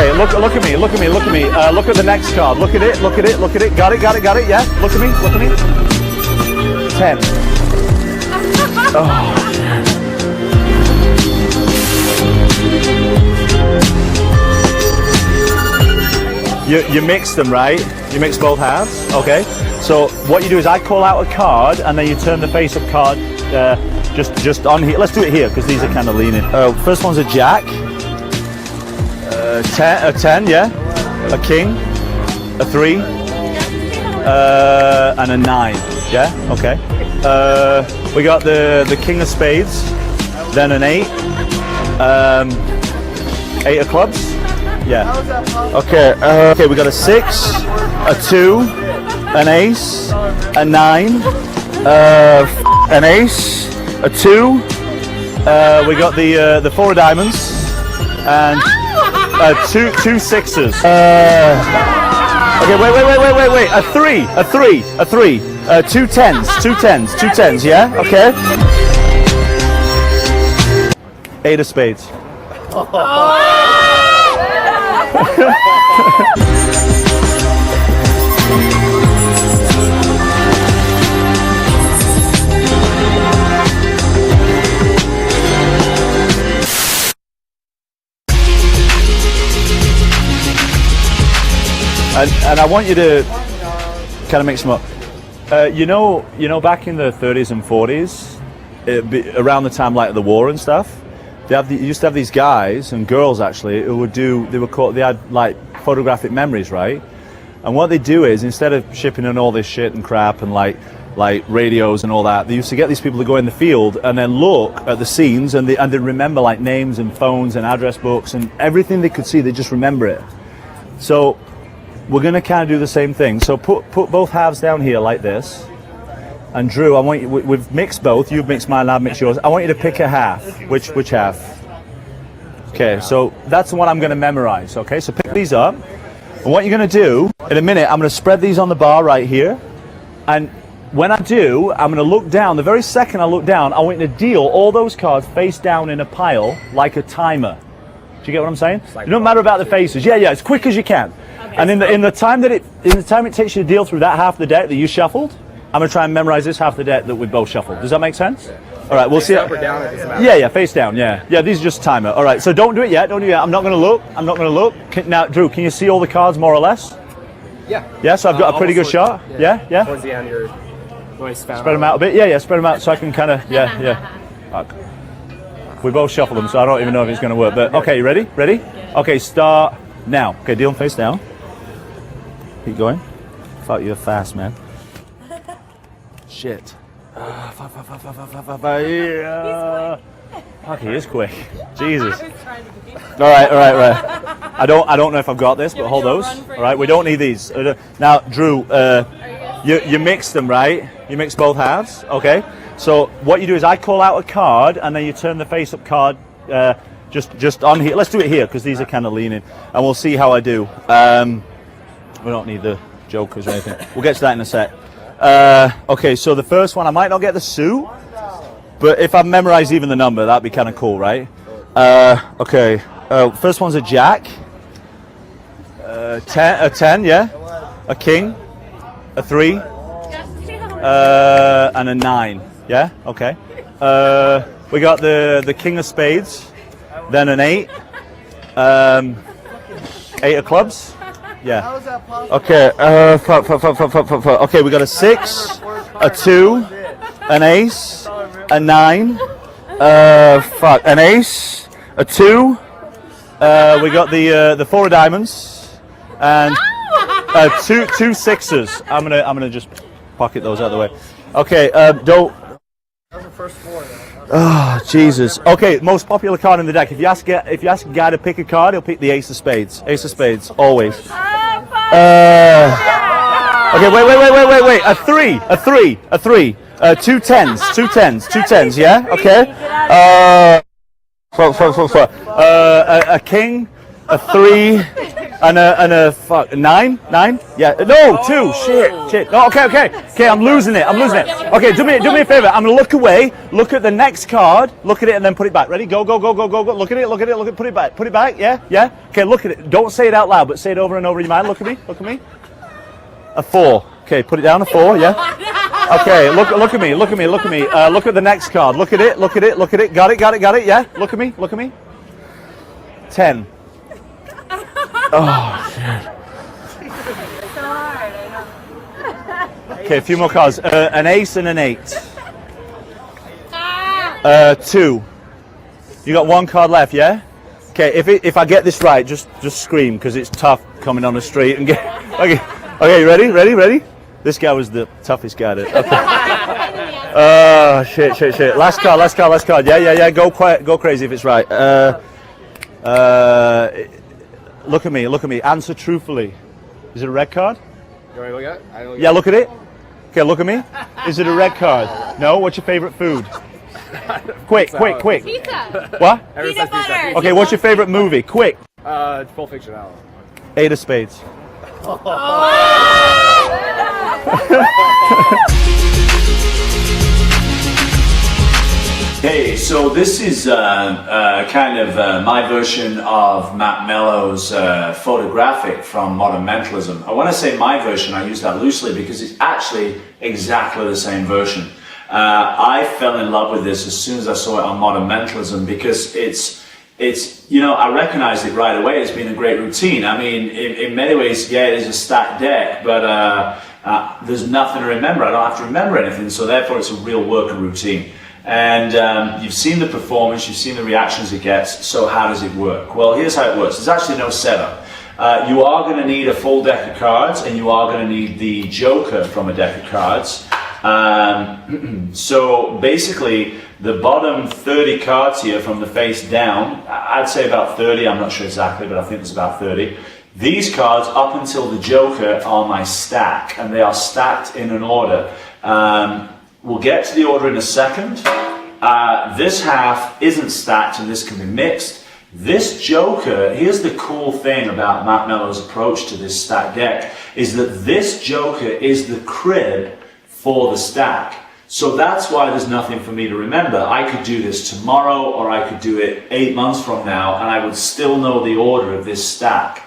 Okay, look at me. Look at the next card. Look at it. Got it. Yeah. Look at me. 10. Oh. You mix them, right? You mix both halves. Okay. So what you do is I call out a card, and then you turn the face-up card just on here. Let's do it here because these are kind of leaning. First one's a jack. 10, yeah. A king. A 3. And a 9. Yeah. Okay. We got the king of spades. Then an 8. 8 of clubs. Yeah. Okay. Okay. We got a 6, a 2, an ace, a 9, an ace, a 2. We got the 4 of diamonds, and two sixes. Okay. Wait. A 3. 2 tens. Yeah. Okay. 8 of spades. And I want you to kind of mix them up. You know, back in the 30s and 40s, around the time like the war and stuff, you used to have these guys and girls actually who would do. They had like photographic memories, right? And what they do is instead of shipping in all this shit and crap and like radios and all that, they used to get these people to go in the field and then look at the scenes and they remember like names and phones and address books and everything they could see. They just remember it. So we're going to kind of do the same thing. So put both halves down here like this. And Drew, I want you. We've mixed both. You've mixed mine. I've mixed yours. I want you to pick a half. Which half? Okay, so that's the one I'm going to memorize. Okay, so pick these up. And what you're going to do in a minute, I'm going to spread these on the bar right here. And when I do, I'm going to look down. The very second I look down, I want you to deal all those cards face down in a pile like a timer. Do you get what I'm saying? It doesn't matter about the faces. Yeah, as quick as you can. Okay, and in the time it takes you to deal through that half of the deck that you shuffled, I'm going to try and memorize this half the deck that we both shuffled. Does that make sense? Yeah. All right, we'll see. Up or down, it doesn't matter. Yeah, face down. Yeah, these are just timer. All right, so don't do it yet. I'm not going to look. Now, Drew, can you see all the cards more or less? Yeah. Yeah, so I've got a pretty good shot. Yeah. Towards the end, you're going to spread them out a bit. Yeah, spread them out so I can kind of. Yeah. We both shuffle them, so I don't even know if it's going to work. But okay, you ready? Ready? Okay, start now. Okay, deal them face down. Keep going. Fuck, you're fast, man. Shit. Yeah. Fuck, he is quick. Jesus. All right. I don't know if I've got this, but hold those. All right, we don't need these. Now, Drew, you mix them, right? You mix both halves. Okay. So what you do is I call out a card, and then you turn the face-up card just on here. Let's do it here because these are kind of leaning, and we'll see how I do. We don't need the jokers or anything. We'll get to that in a sec. Okay, so the first one, I might not get the suit, but if I memorize even the number, that'd be kind of cool, right? Okay, first one's a jack. 10, yeah. A king. A 3. And a 9. Yeah. Okay. We got the king of spades. Then an 8. 8 of clubs. Yeah. Okay. Okay, we got a 6, a 2, an ace, a 9. An ace, a 2. We got the 4 of diamonds, and two sixes. I'm gonna just pocket those out of the way. Okay. Don't. Oh, Jesus. Okay, most popular card in the deck. If you ask a guy to pick a card, he'll pick the ace of spades. Ace of spades, always. Okay, wait. A 3. 2 tens. Yeah. Okay. A king, a 3, And a fuck 9? Yeah. No, 2. Shit. No, okay. I'm losing it. Okay, do me a favor. I'm gonna look away. Look at the next card. Look at it and then put it back. Ready? Go. Look at it. Put it back. Yeah. Okay, look at it. Don't say it out loud, but say it over and over in your mind. Look at me. A 4. Okay, put it down. A 4. Yeah. Okay, look at me. Look at the next card. Look at it. Got it. Yeah. Look at me. 10. Oh shit. So hard, I know. Okay, a few more cards. An ace and an 8. 2. You got 1 card left, yeah? Okay, if I get this right, just scream, because it's tough coming on the street and get. Okay, you ready? This guy was the toughest guy. Okay. Oh shit. Last card. Yeah. Go crazy if it's right. Look at me. Answer truthfully. Is it a red card? You want me to look at it? Yeah, look at it. Okay, look at me. Is it a red card? No. What's your favorite food? Quick. Pizza. What? Peanut butter. Okay, what's your favorite movie? Quick. Pulp Fiction. I don't know. 8 of spades. Hey, so this is kind of my version of Matt Mello's Photographic from Modern Mentalism. I want to say my version, I use that loosely because it's actually exactly the same version. I fell in love with this as soon as I saw it on Modern Mentalism because it's I recognized it right away. It's been a great routine. I mean, in many ways, yeah, it is a stacked deck, but there's nothing to remember. I don't have to remember anything, so therefore it's a real worker routine. And you've seen the performance, you've seen the reactions it gets, so how does it work? Well, here's how it works. There's actually no setup. You are going to need a full deck of cards, and you are going to need the joker from a deck of cards. So basically, the bottom 30 cards here from the face down, I'd say about 30, I'm not sure exactly, but I think it's about 30. These cards, up until the joker, are my stack, and they are stacked in an order. We'll get to the order in a second. This half isn't stacked and this can be mixed. This joker, here's the cool thing about Matt Mello's approach to this stack deck, is that this joker is the crib for the stack. So that's why there's nothing for me to remember. I could do this tomorrow or I could do it 8 months from now and I would still know the order of this stack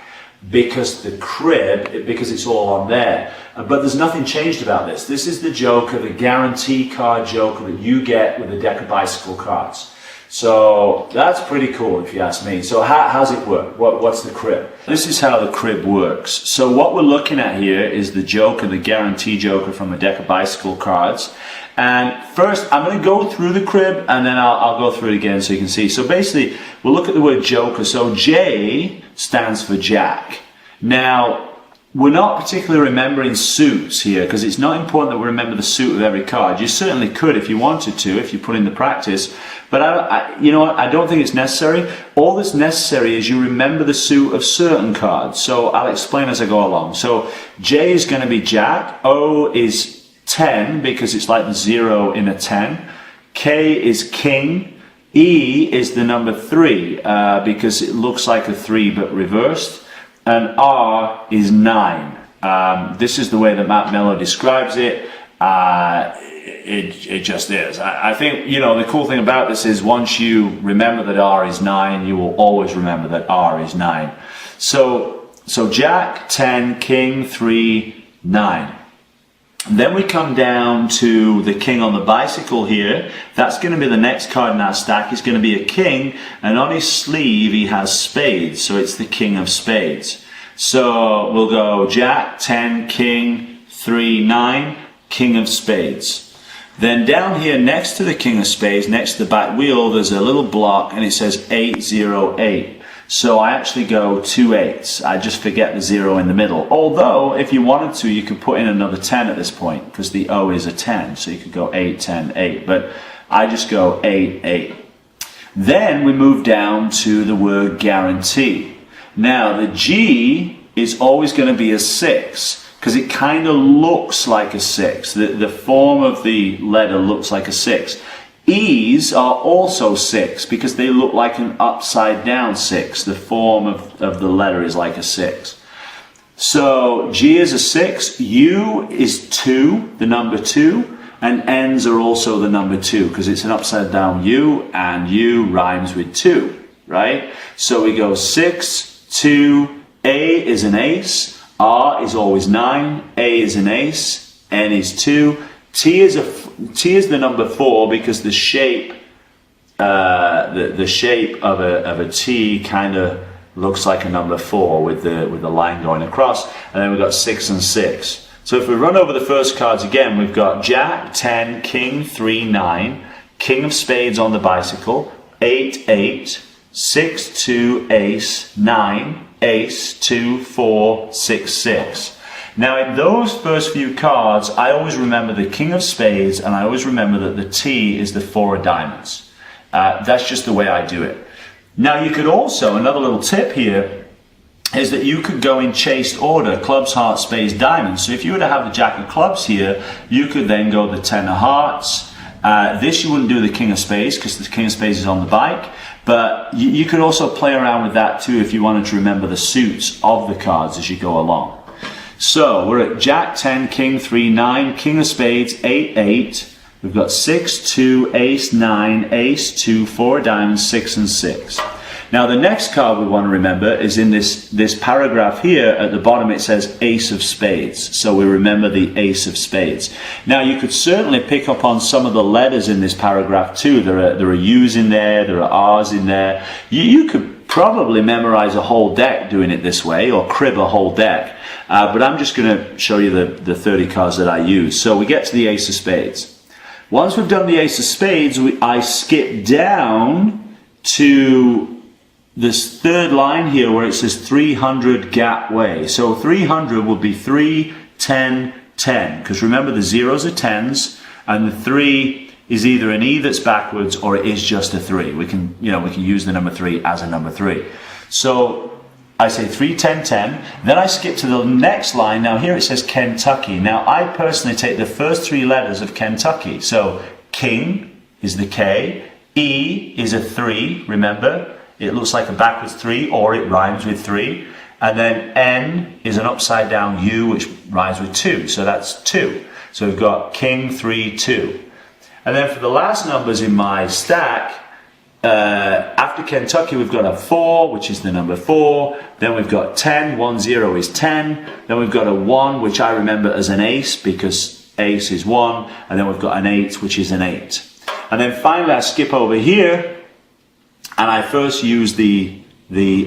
because it's all on there. But there's nothing changed about this. This is the joker, the guarantee card joker that you get with a deck of bicycle cards. So that's pretty cool if you ask me. So how's it work? What's the crib? This is how the crib works. So what we're looking at here is the joker, the guarantee joker from a deck of bicycle cards. And first I'm going to go through the crib and then I'll go through it again so you can see. So basically we'll look at the word joker. So J stands for Jack. Now we're not particularly remembering suits here because it's not important that we remember the suit of every card. You certainly could if you wanted to, if you put in the practice. But you know what? I don't think it's necessary. All that's necessary is you remember the suit of certain cards. So I'll explain as I go along. So J is going to be Jack. O is 10 because it's like the 0 in a 10. K is King. E is the number 3 because it looks like a 3 but reversed. And R is 9. This is the way that Matt Mello describes it. It just is. I think, you know, the cool thing about this is once you remember that R is 9, you will always remember that R is 9. So Jack, 10, King, 3, 9. Then we come down to the king on the bicycle here. That's going to be the next card in our stack. It's going to be a king, and on his sleeve he has spades, so it's the king of spades. So we'll go Jack, 10, King, 3, 9, king of spades. Then down here next to the king of spades, next to the back wheel, there's a little block and it says 808. So I actually go 2 8s. I just forget the 0 in the middle. Although, if you wanted to, you could put in another 10 at this point, because the O is a 10. So you could go 8, 10, 8. But I just go 8, 8. Then we move down to the word guarantee. Now, the G is always going to be a 6, because it kind of looks like a 6. The form of the letter looks like a 6. E's are also 6 because they look like an upside down 6. The form of the letter is like a 6. So G is a 6, U is 2, the number 2, and N's are also the number 2 because it's an upside down U, and U rhymes with 2, right? So we go 6, 2, A is an ace, R is always 9, A is an ace, N is 2, T is the number 4 because the shape the shape of a T kind of looks like a number 4 with the line going across, and then we've got 6 and 6. So if we run over the first cards again, we've got Jack, 10, King, 3, 9, King of Spades on the bicycle, 8, 8, 6, 2, Ace, 9, Ace, 2, 4, 6, 6. Now in those first few cards, I always remember the King of Spades, and I always remember that the T is the 4 of diamonds. That's just the way I do it. Now you could also, another little tip here, is that you could go in chased order, clubs, hearts, spades, diamonds. So if you were to have the Jack of Clubs here, you could then go the 10 of Hearts. This you wouldn't do the King of Spades because the King of Spades is on the bike. But you could also play around with that too if you wanted to remember the suits of the cards as you go along. So we're at Jack, 10, King, 3, 9, King of Spades, 8, 8. We've got 6, 2, Ace, 9, Ace, 2, 4 diamonds, 6 and 6. Now the next card we want to remember is in this paragraph here at the bottom. It says Ace of Spades, so we remember the Ace of Spades. Now you could certainly pick up on some of the letters in this paragraph too. There are U's in there, there are R's in there. You could probably memorize a whole deck doing it this way, or crib a whole deck, but I'm just going to show you the 30 cards that I use. So we get to the Ace of Spades. Once we've done the Ace of Spades, I skip down to this third line here where it says 300 gap way. So 300 would be 3, 10, 10. Because remember the zeros are 10s, and the 3 is either an E that's backwards or it is just a 3. We can use the number 3 as a number 3. So I say 3, 10, 10. Then I skip to the next line. Now here it says Kentucky. Now I personally take the first 3 letters of Kentucky. So King is the K, E is a 3, remember? It looks like a backwards 3, or it rhymes with 3. And then N is an upside down U, which rhymes with 2. So that's 2. So we've got King, 3, 2. And then for the last numbers in my stack, after Kentucky, we've got a 4, which is the number 4. Then we've got 10, 1, 0 is 10. Then we've got a 1, which I remember as an ace because ace is 1. And then we've got an 8, which is an 8. And then finally I skip over here, and I first use the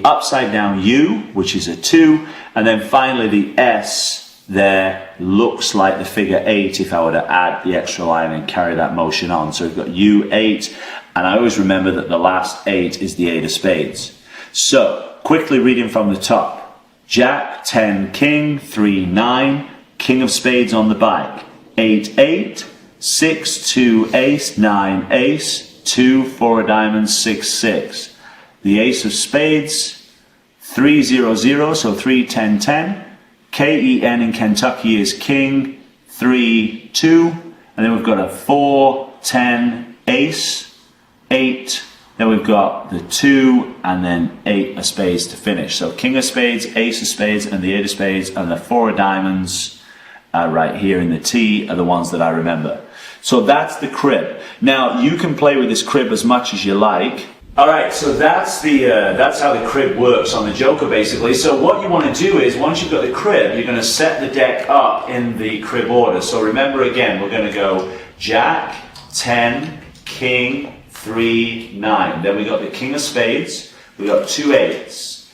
upside down U, which is a 2, and then finally the S there looks like the figure 8 if I were to add the extra line and carry that motion on. So we've got U8, and I always remember that the last 8 is the 8 of Spades. So, quickly reading from the top. Jack, 10, King, 3, 9, King of Spades on the bike, 8, 8, 6, 2, Ace, 9, Ace, 2, 4 diamonds, 6, 6. The Ace of Spades, 3, 0, 0, so 3, 10, 10. K-E-N in Kentucky is King, 3, 2. And then we've got a 4, 10, Ace, 8. Then we've got the 2 and then 8 of Spades to finish. So King of Spades, Ace of Spades, and the 8 of Spades, and the 4 of diamonds right here in the T are the ones that I remember. So that's the crib. Now you can play with this crib as much as you like. All right, so that's how the crib works on the Joker basically. So what you want to do is once you've got the crib, you're going to set the deck up in the crib order. So remember again, we're going to go Jack, 10, King, 3, 9. Then we got the King of Spades. We got 2 8s.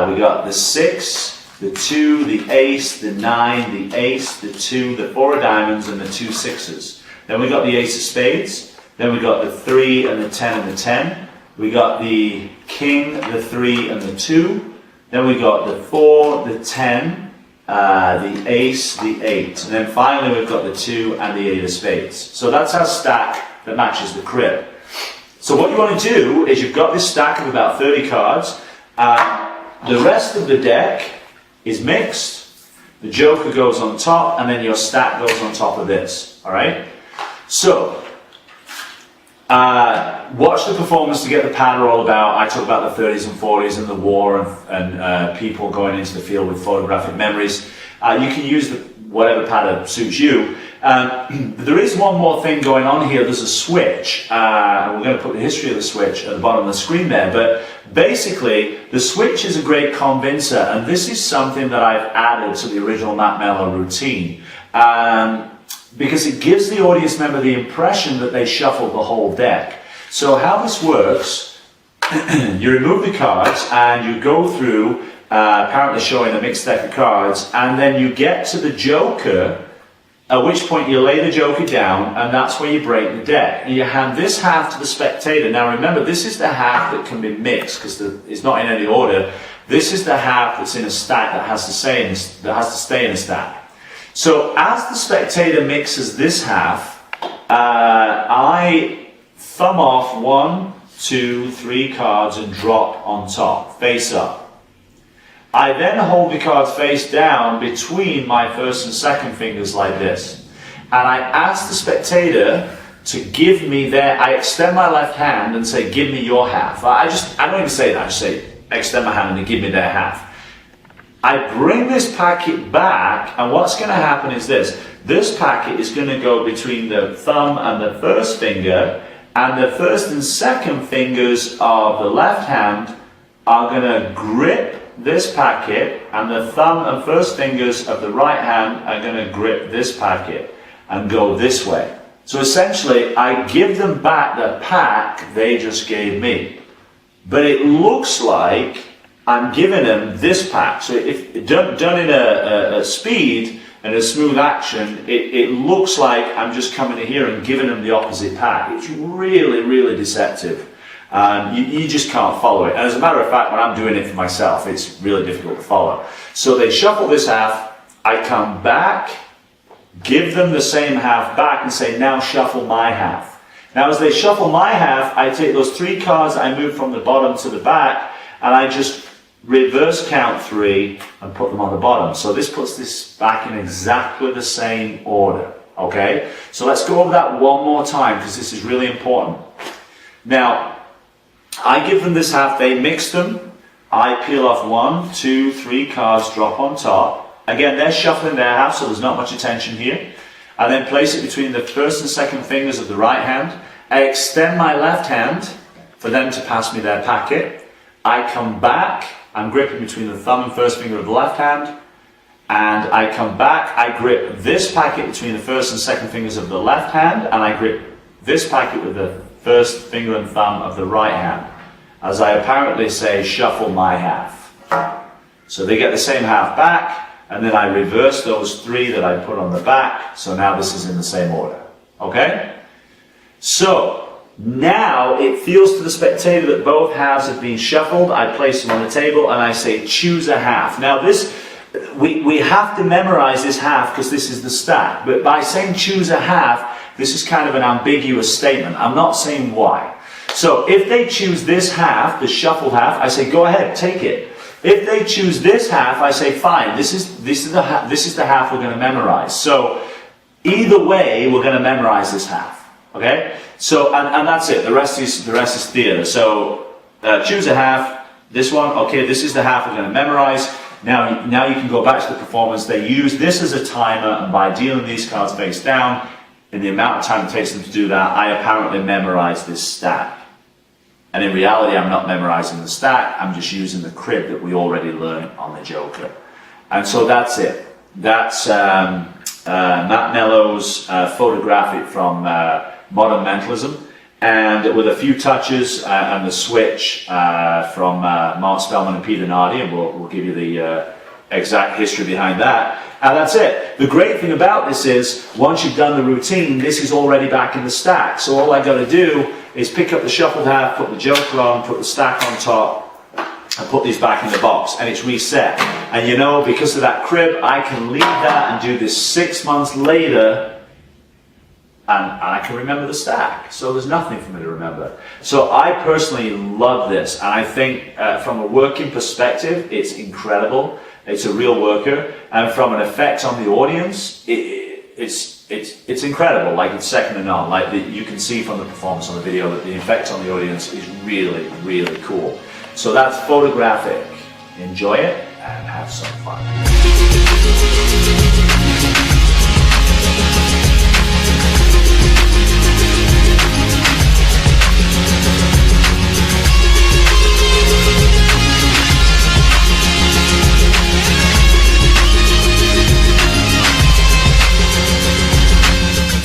We got the 6. The 2, the Ace, the 9, the Ace, the 2, the 4 of diamonds, and the 2 6s. Then we got the Ace of Spades. Then we got the 3 and the 10 and the 10. We got the King, the 3 and the 2. Then we got the 4, the 10, the Ace, the 8. And then finally we've got the 2 and the 8 of Spades. So that's our stack that matches the crib. So what you want to do is you've got this stack of about 30 cards. The rest of the deck is mixed. The Joker goes on top, and then your stack goes on top of this. All right? So, Watch the performance to get the patter all about. I talk about the 30s and 40s and the war and people going into the field with photographic memories. You can use whatever pattern suits you. There is one more thing going on here. There's a switch, and we're going to put the history of the switch at the bottom of the screen there. But basically, the switch is a great convincer, and this is something that I've added to the original Matt Mello routine. Because it gives the audience member the impression that they shuffled the whole deck. So how this works, you remove the cards and you go through, apparently showing a mixed deck of cards, and then you get to the Joker, at which point you lay the Joker down, and that's where you break the deck. And you hand this half to the spectator. Now remember, this is the half that can be mixed, because it's not in any order. This is the half that's in a stack that has to stay in a stack. So as the spectator mixes this half, I thumb off 1, 2, 3 cards and drop on top, face up. I then hold the cards face down between my first and second fingers like this. And I ask the spectator to give me I extend my left hand and say, give me your half. I don't even say that, I just say, extend my hand and give me their half. I bring this packet back, and what's going to happen is this packet is going to go between the thumb and the first finger, and the first and second fingers of the left hand are going to grip this packet, and the thumb and first fingers of the right hand are going to grip this packet and go this way. So essentially, I give them back the pack they just gave me. But it looks like I'm giving them this pack. So if done in a speed and a smooth action, it looks like I'm just coming in here and giving them the opposite pack. It's really, really deceptive. You just can't follow it. And as a matter of fact, when I'm doing it for myself, it's really difficult to follow. So they shuffle this half, I come back, give them the same half back and say, now shuffle my half. Now as they shuffle my half, I take those 3 cards I move from the bottom to the back, and I just reverse count 3 and put them on the bottom. So this puts this back in exactly the same order. Okay? So let's go over that one more time, because this is really important. Now, I give them this half, they mix them, I peel off 1, 2, 3 cards, drop on top. Again, they're shuffling their half, so there's not much attention here. I then place it between the first and second fingers of the right hand. I extend my left hand for them to pass me their packet. I come back, I'm gripping between the thumb and first finger of the left hand, and I come back, I grip this packet between the first and second fingers of the left hand, and I grip this packet with the first finger and thumb of the right hand, as I apparently say, shuffle my half. So they get the same half back, and then I reverse those 3 that I put on the back, so now this is in the same order. Okay? So, now it feels to the spectator that both halves have been shuffled. I place them on the table and I say, choose a half. Now this, we have to memorize this half because this is the stack. But by saying choose a half, this is kind of an ambiguous statement. I'm not saying why. So if they choose this half, the shuffled half, I say, go ahead, take it. If they choose this half, I say, fine, this is the half we're going to memorize. So either way, we're going to memorize this half. Okay? So, and that's it. The rest is theatre. So, choose a half. This one, okay, this is the half we're going to memorize. Now you can go back to the performance. They use this as a timer, and by dealing these cards face down, in the amount of time it takes them to do that, I apparently memorize this stack. And in reality, I'm not memorizing the stack. I'm just using the crib that we already learned on the Joker. And so that's it. That's Matt Mello's Photographic from Modern Mentalism, and with a few touches and the switch from Mark Spellman and Peter Nardi, and we'll give you the exact history behind that. And that's it. The great thing about this is, once you've done the routine, this is already back in the stack. So all I got to do is pick up the shuffled half, put the Joker on, put the stack on top, and put these back in the box, and it's reset. And you know, because of that crib, I can leave that and do this 6 months later, and I can remember the stack. So there's nothing for me to remember. So I personally love this, and I think from a working perspective, it's incredible. It's a real worker, and from an effect on the audience, it's it's incredible. Like, it's second to none. Like, you can see from the performance on the video that the effect on the audience is really, really cool. So that's Photographic. Enjoy it and have some fun.